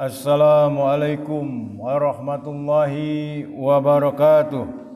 Assalamualaikum warahmatullahi wabarakatuh.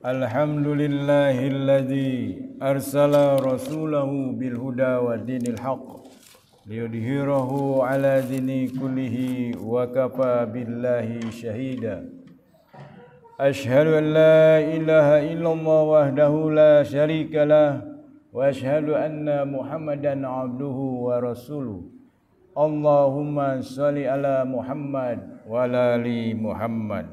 Alhamdulillahilladzi arsala rasulahu bil huda wa dinil haqq liyudhhirahu ala dini kullihi wa kafa billahi shahida. Ashhadu an la ilaha illallah wahdahu la syarika lah wa ashhadu anna Muhammadan abduhu wa rasuluh. Allahumma salli ala Muhammad wa ala ali Muhammad.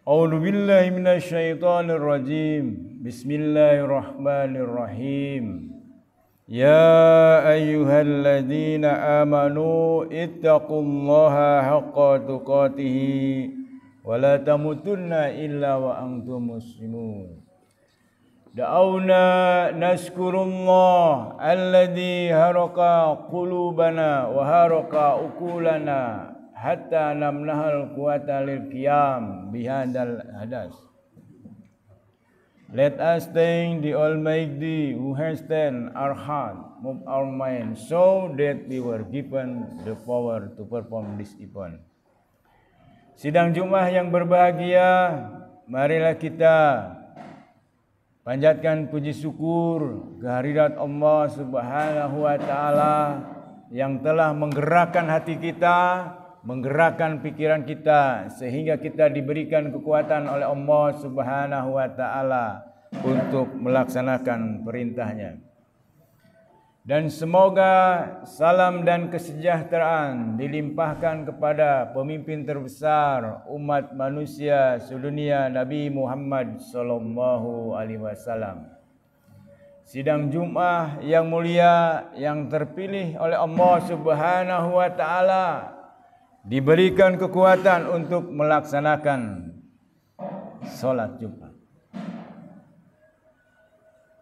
A'udzu billahi minasyaitonir rajim. Bismillahirrahmanirrahim. Ya ayyuhalladzina amanu ittaqullaha haqqa tuqatih wa la tamutunna illa wa antum muslimun. Da'awna naskurullah alladhi haraka qulubana wa haraka ukulana hatta namnahal quwata lil qiyam bihadal hadas. Let us thank the Almighty who has turned our heart, moved our mind, so that we were given the power to perform this event. Sidang Jumat yang berbahagia, marilah kita panjatkan puji syukur kehadirat Allah Subhanahu wa taala yang telah menggerakkan hati kita, menggerakkan pikiran kita sehingga kita diberikan kekuatan oleh Allah Subhanahu wa taala untuk melaksanakan perintahnya. Dan semoga salam dan kesejahteraan dilimpahkan kepada pemimpin terbesar umat manusia sedunia, Nabi Muhammad sallallahu alaihi wasallam. Sidang Jumat yang mulia yang terpilih oleh Allah Subhanahu wa taala diberikan kekuatan untuk melaksanakan solat Jumat.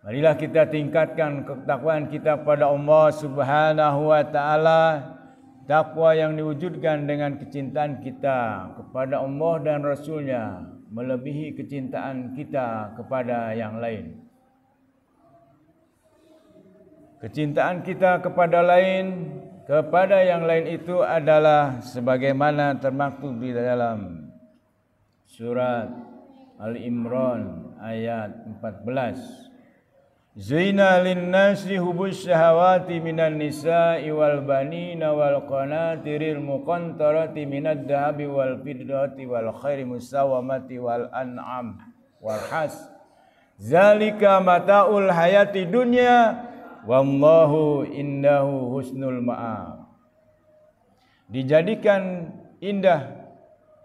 Marilah kita tingkatkan ketakwaan kita pada Allah Subhanahu wa taala, takwa yang diwujudkan dengan kecintaan kita kepada Allah dan Rasul-Nya melebihi kecintaan kita kepada yang lain. Kecintaan kita kepada yang lain itu adalah sebagaimana termaktub di dalam surat Al-Imran ayat 14. Zaina linnasi hubus syahawati minan nisa'i wal banina wal qanatiril muqantarati minad dhahabi wal fiddati wal khairi musawamati wal an'am wal has. Zalika mata'ul hayati dunya wallahu indahu husnul ma'ab. Dijadikan indah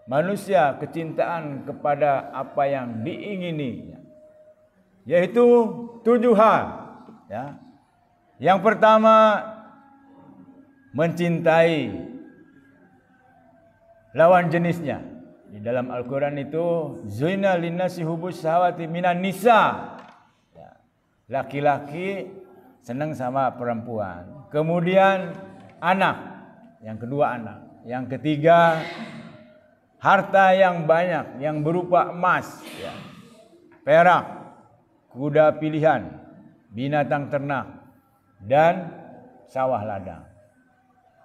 manusia kecintaan kepada apa yang diingini, yaitu 7 hal. Ya. Yang pertama, mencintai lawan jenisnya. Di dalam Al-Quran itu Zuina linnasi hubus syahawati minan nisa. Ya. Laki-laki senang sama perempuan. Kemudian anak. Yang kedua anak. Yang ketiga harta yang banyak yang berupa emas, ya, perak, kuda pilihan, binatang ternak, dan sawah ladang.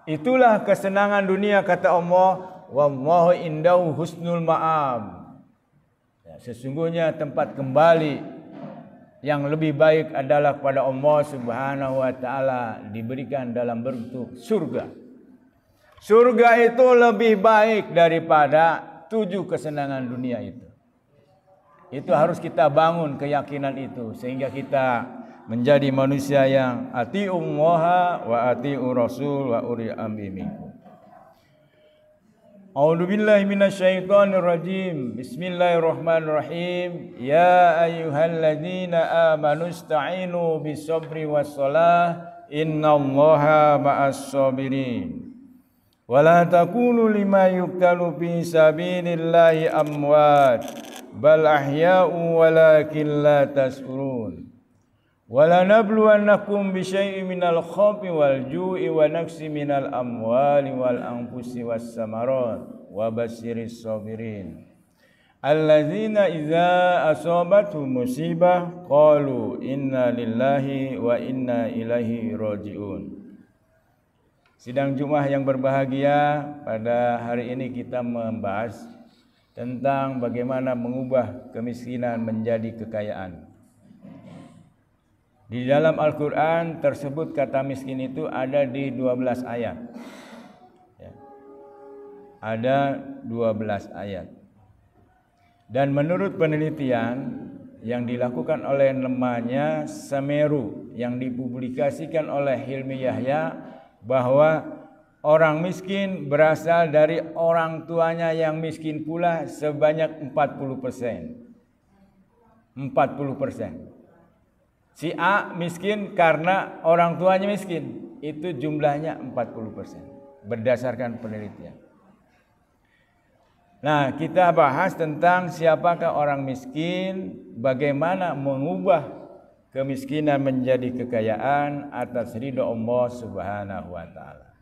Itulah kesenangan dunia, kata Allah, wallahu indahu husnul ma'ab. Ya, sesungguhnya tempat kembali yang lebih baik adalah kepada Allah Subhanahu wa taala, diberikan dalam bentuk surga. Surga itu lebih baik daripada 7 kesenangan dunia itu. Itu harus kita bangun keyakinan itu sehingga kita menjadi manusia yang ati'ullaha wa ati'ur rasul wa uli amri minkum. A'udzu billahi minasyaitonir rajim. Bismillahirrahmanirrahim. Ya ayyuhalladzina amanu ista'inu bis-sabri was-shalah innallaha ma'as sabirin. Wala takunu lima yuktalu fi sabilillahi amwat bal ahya'u walakin la tash'urun. Wala nabluwannakum bi syai'in minal khawfi wal ju'i wa naqsi minal amwali wal anfusi was samarat wa basyiris sabirin. Alladzina idza asabatuhum musibah qalu inna lillahi wa inna ilaihi raji'un. Sidang Jumat yang berbahagia, pada hari ini kita membahas tentang bagaimana mengubah kemiskinan menjadi kekayaan. Di dalam Al-Quran tersebut kata miskin itu ada di 12 ayat. Ya. Ada 12 ayat. Dan menurut penelitian yang dilakukan oleh namanya Semeru yang dipublikasikan oleh Hilmi Yahya, bahwa orang miskin berasal dari orang tuanya yang miskin pula sebanyak 40%. 40%. Si A miskin karena orang tuanya miskin, itu jumlahnya 40%. Berdasarkan penelitian. Nah, kita bahas tentang siapakah orang miskin, bagaimana mengubah kemiskinan menjadi kekayaan atas ridha Allah Subhanahu wa taala.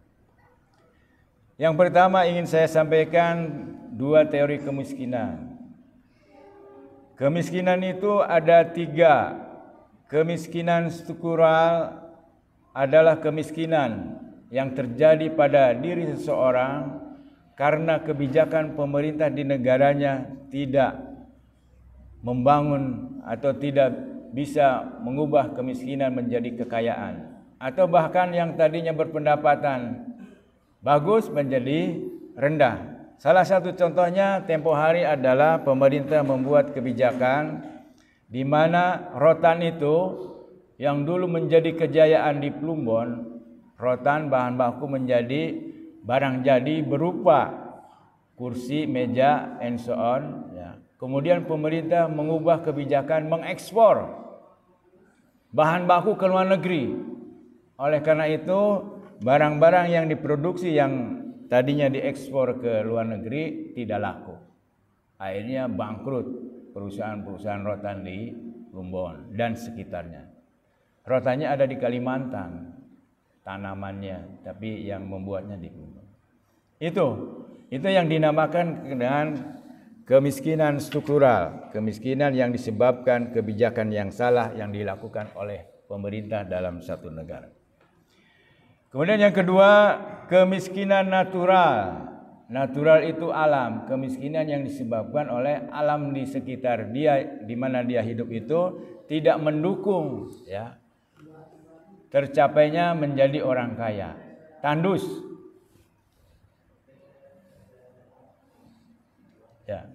Yang pertama ingin saya sampaikan 2 teori kemiskinan. Kemiskinan itu ada 3. Kemiskinan struktural adalah kemiskinan yang terjadi pada diri seseorang karena kebijakan pemerintah di negaranya tidak membangun atau tidak bisa mengubah kemiskinan menjadi kekayaan, atau bahkan yang tadinya berpendapatan bagus menjadi rendah. Salah satu contohnya tempo hari adalah pemerintah membuat kebijakan di mana rotan itu yang dulu menjadi kejayaan di Plumbon, rotan bahan baku menjadi barang jadi berupa kursi, meja, and so on. Ya. Kemudian pemerintah mengubah kebijakan mengekspor bahan baku ke luar negeri. Oleh karena itu, barang-barang yang diproduksi yang tadinya diekspor ke luar negeri tidak laku. Akhirnya bangkrut perusahaan-perusahaan rotan di Plumbon dan sekitarnya. Rotannya ada di Kalimantan, tanamannya, tapi yang membuatnya di Plumbon. Itu yang dinamakan dengan kemiskinan struktural, kemiskinan yang disebabkan kebijakan yang salah yang dilakukan oleh pemerintah dalam satu negara. Kemudian yang kedua, kemiskinan natural. Natural itu alam, kemiskinan yang disebabkan oleh alam di sekitar dia, di mana dia hidup itu tidak mendukung ya tercapainya menjadi orang kaya. Tandus. Ya.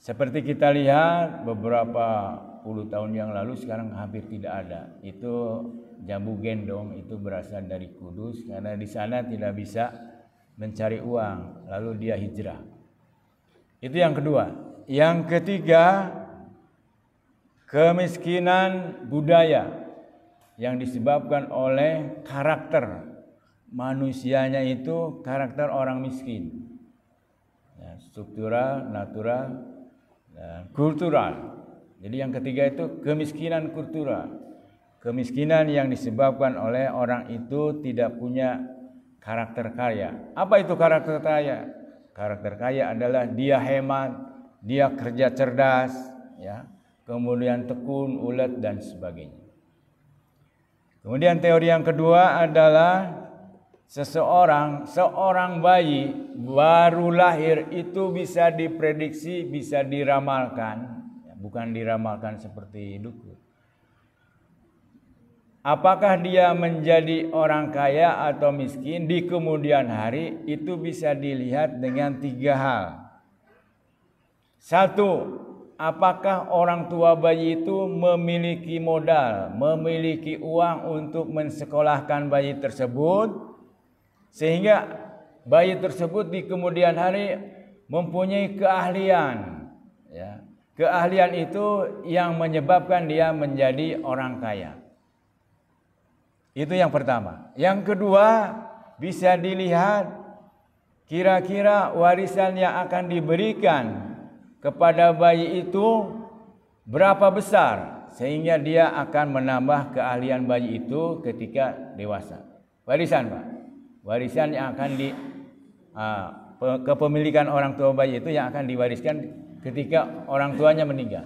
Seperti kita lihat beberapa puluh tahun yang lalu sekarang hampir tidak ada. Itu jambu gendong itu berasal dari Kudus karena di sana tidak bisa mencari uang, lalu dia hijrah. Itu yang kedua. Yang ketiga, kemiskinan budaya yang disebabkan oleh karakter manusianya itu karakter orang miskin. Ya, struktural, natural, dan kultural. Jadi yang ketiga itu kemiskinan kultural. Kemiskinan yang disebabkan oleh orang itu tidak punya karakter kaya. Apa itu karakter kaya? Karakter kaya adalah dia hemat, dia kerja cerdas, ya, kemudian tekun, ulet dan sebagainya. Kemudian teori yang kedua adalah seorang bayi baru lahir itu bisa diprediksi, bisa diramalkan, bukan diramalkan seperti dukun. Apakah dia menjadi orang kaya atau miskin di kemudian hari itu bisa dilihat dengan 3 hal. 1, apakah orang tua bayi itu memiliki modal, memiliki uang untuk mensekolahkan bayi tersebut, sehingga bayi tersebut di kemudian hari mempunyai keahlian. Ya. Keahlian itu yang menyebabkan dia menjadi orang kaya. Itu yang pertama. Yang kedua, bisa dilihat kira-kira warisan yang akan diberikan kepada bayi itu berapa besar sehingga dia akan menambah keahlian bayi itu ketika dewasa. Warisan, Pak. Warisan yang akan kepemilikan orang tua bayi itu yang akan diwariskan ketika orang tuanya meninggal.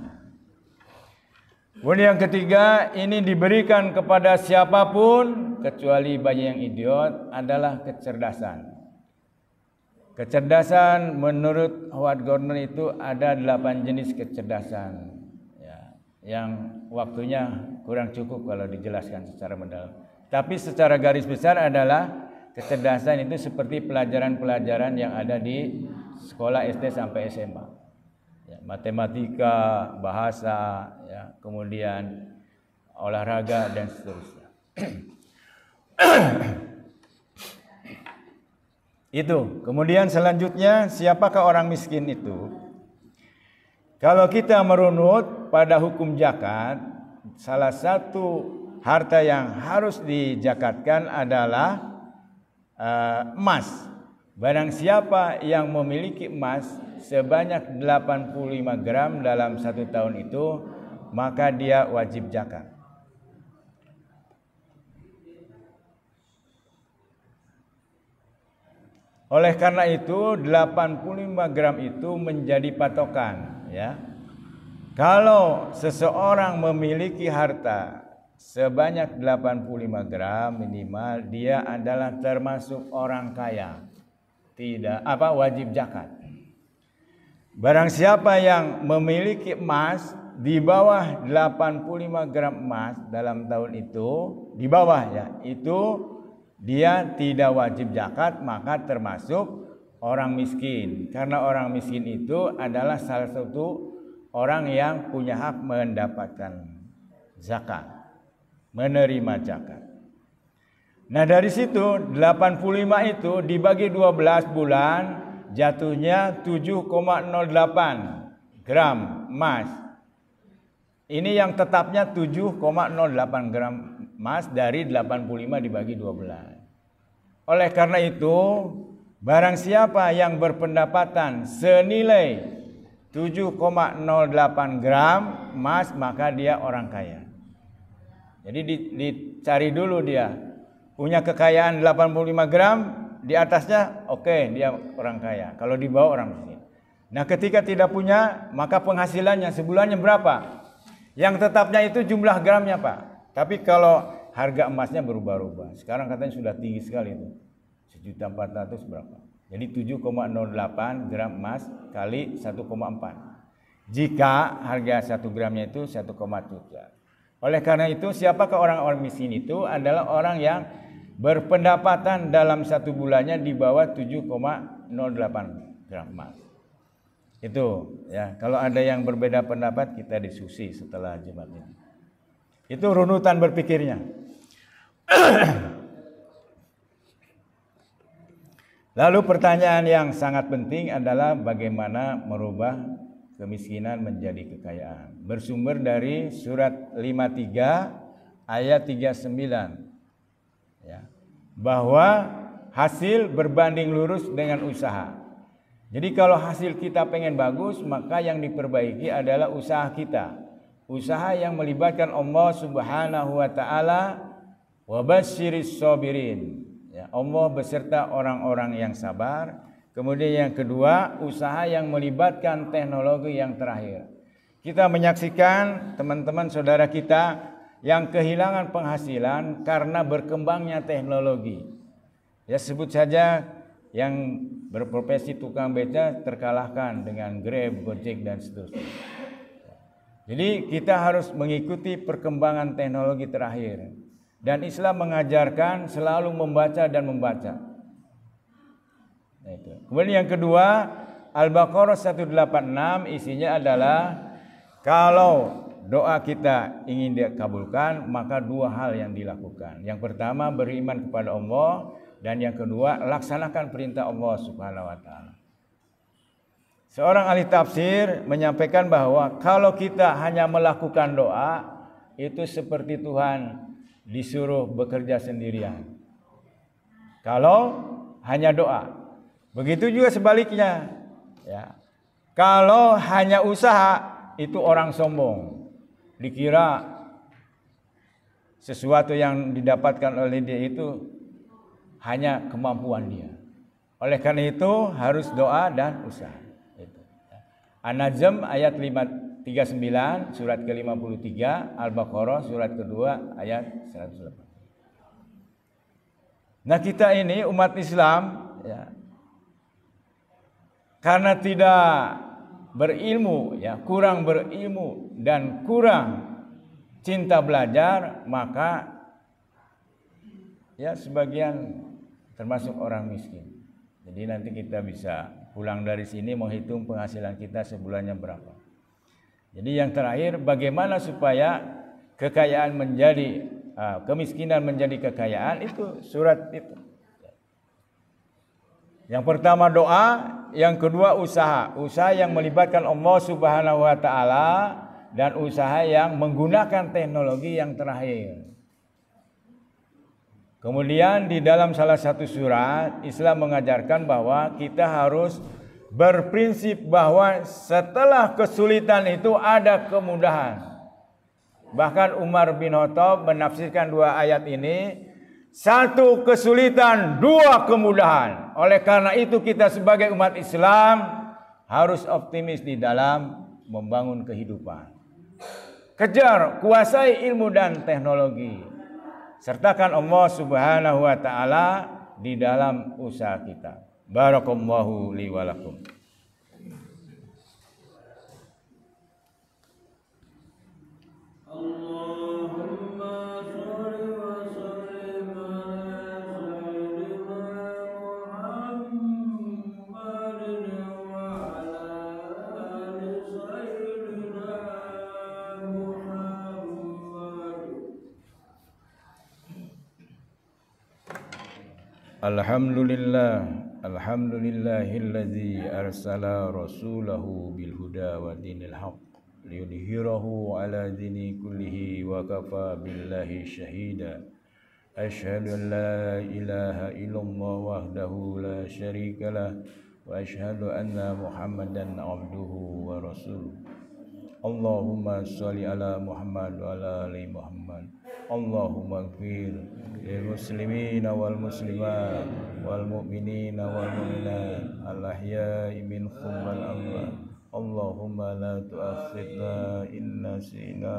Kemudian yang ketiga, ini diberikan kepada siapapun kecuali bayi yang idiot adalah kecerdasan. Kecerdasan menurut Howard Gardner itu ada 8 jenis kecerdasan, ya, yang waktunya kurang cukup kalau dijelaskan secara mendalam. Tapi secara garis besar adalah kecerdasan itu seperti pelajaran-pelajaran yang ada di sekolah SD sampai SMA. Ya, matematika, bahasa, ya, kemudian olahraga dan seterusnya. Itu. Kemudian selanjutnya, siapakah orang miskin itu? Kalau kita merunut pada hukum zakat, salah satu harta yang harus dijakatkan adalah emas. Barang siapa yang memiliki emas sebanyak 85 gram dalam 1 tahun itu, maka dia wajib zakat. Oleh karena itu 85 gram itu menjadi patokan, ya. Kalau seseorang memiliki harta sebanyak 85 gram minimal, dia adalah termasuk orang kaya. Tidak wajib zakat. Barang siapa yang memiliki emas di bawah 85 gram emas dalam tahun itu, di bawah ya, itu dia tidak wajib zakat, maka termasuk orang miskin. Karena orang miskin itu adalah salah satu orang yang punya hak mendapatkan zakat, menerima zakat. Nah dari situ 85 itu dibagi 12 bulan jatuhnya 7,08 gram emas. Ini yang tetapnya 7,08 gram emas dari 85 dibagi 12. Oleh karena itu barang siapa yang berpendapatan senilai 7,08 gram emas maka dia orang kaya. Jadi dicari dulu dia. Punya kekayaan 85 gram, di atasnya oke, dia orang kaya. Kalau di bawah orang miskin. Nah ketika tidak punya, maka penghasilannya sebulannya berapa? Yang tetapnya itu jumlah gramnya Pak. Tapi kalau harga emasnya berubah-ubah. Sekarang katanya sudah tinggi sekali itu. 1.400.000 berapa? Jadi 7,08 gram emas kali 1,4. jika harga 1 gramnya itu 1,3. Oleh karena itu, siapakah orang-orang miskin itu? Adalah orang yang berpendapatan dalam 1 bulannya di bawah 7,08 gram emas. Itu ya, kalau ada yang berbeda pendapat kita diskusi setelah Jumat ini. Itu runutan berpikirnya. Lalu pertanyaan yang sangat penting adalah bagaimana merubah kemiskinan menjadi kekayaan. Bersumber dari surat 53 ayat 39. Ya, bahwa hasil berbanding lurus dengan usaha. Jadi kalau hasil kita pengen bagus, maka yang diperbaiki adalah usaha kita. Usaha yang melibatkan Allah Subhanahu wa taala, wa basyiris sabirin. Ya, Allah beserta orang-orang yang sabar. Kemudian yang kedua, usaha yang melibatkan teknologi yang terakhir. Kita menyaksikan teman-teman saudara kita yang kehilangan penghasilan karena berkembangnya teknologi. Ya, sebut saja yang berprofesi tukang beca terkalahkan dengan Grab, Gojek dan seterusnya. Jadi kita harus mengikuti perkembangan teknologi terakhir. Dan Islam mengajarkan selalu membaca dan membaca. Nah, itu. Kemudian yang kedua, Al-Baqarah 186 isinya adalah kalau doa kita ingin dikabulkan, maka 2 hal yang dilakukan. Yang pertama, beriman kepada Allah, dan yang kedua, laksanakan perintah Allah Subhanahu wa taala. Seorang ahli tafsir menyampaikan bahwa kalau kita hanya melakukan doa, itu seperti Tuhan disuruh bekerja sendirian. Kalau hanya doa. Begitu juga sebaliknya. Ya. Kalau hanya usaha, itu orang sombong. Dikira sesuatu yang didapatkan oleh dia itu hanya kemampuan dia. Oleh karena itu harus doa dan usaha. Itu. An-Najm ayat 39 surat ke-53, Al-Baqarah surat kedua ayat 108. Nah, kita ini umat Islam ya, karena tidak berilmu ya, kurang berilmu dan kurang cinta belajar, maka ya sebagian termasuk orang miskin. Jadi nanti kita bisa pulang dari sini menghitung penghasilan kita sebulannya berapa. Jadi yang terakhir, bagaimana supaya kekayaan menjadi kemiskinan menjadi kekayaan, itu surat itu. Yang pertama doa, yang kedua usaha. Usaha yang melibatkan Allah Subhanahu wa taala dan usaha yang menggunakan teknologi yang terakhir. Kemudian di dalam salah satu surat Islam mengajarkan bahwa kita harus berprinsip bahwa setelah kesulitan itu ada kemudahan. Bahkan Umar bin Khattab menafsirkan 2 ayat ini, 1 kesulitan, 2 kemudahan. Oleh karena itu kita sebagai umat Islam harus optimis di dalam membangun kehidupan. Kejar, kuasai ilmu dan teknologi. Sertakan Allah Subhanahu wa taala di dalam usaha kita. Barakallahu li wa lakum. Allahumma shalli wa sallim ala sayyidina Muhammadin wa ala ali sayyidina Muhammad. Alhamdulillah. Alhamdulillahilladzi arsala rasulahu bil huda wa dinil haqq liyudhhirahu ala dini kullihi wa kafa billahi syahida. Asyhadu an la ilaha illallah wahdahu la syarika lah wa asyhadu anna Muhammadan abduhu wa rasuluh. Allahumma shalli ala Muhammad wa ala ali Muhammad. Allahumma ighfir lil muslimina wal muslimat wal mu'minina wal mu'minat al ahya'i minhum wal amwat. Allahumma la tu'akhidna in nasina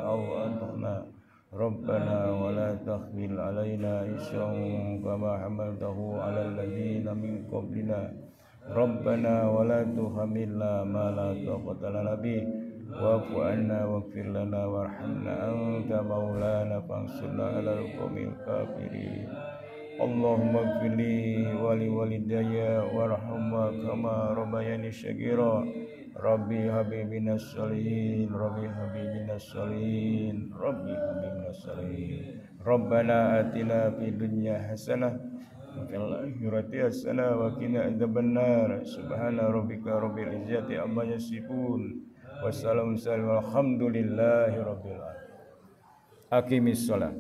aw akhtana. Rabbana wa la tahmil alaina isran kama hamaltahu ala alladhina min qablina. ربنا ولا تحملنا ما لا طاقة لنا به واعف عنا واغفر لنا وارحمنا أنت مولانا فانصرنا على القوم الكافرين اللهم اغفر لي ولوالدي وارحمهما كما ربياني صغيرا ربي هب لي من الصالحين ربي هب لي من الصالحين ربي هب لي من الصالحين ربنا آتنا في الدنيا حسنة وفي الآخرة حسنة وقنا عذاب النار سبحان ربك رب العزة عما يصفون والسلام والحمد لله رب العالمين. أقم الصلاة.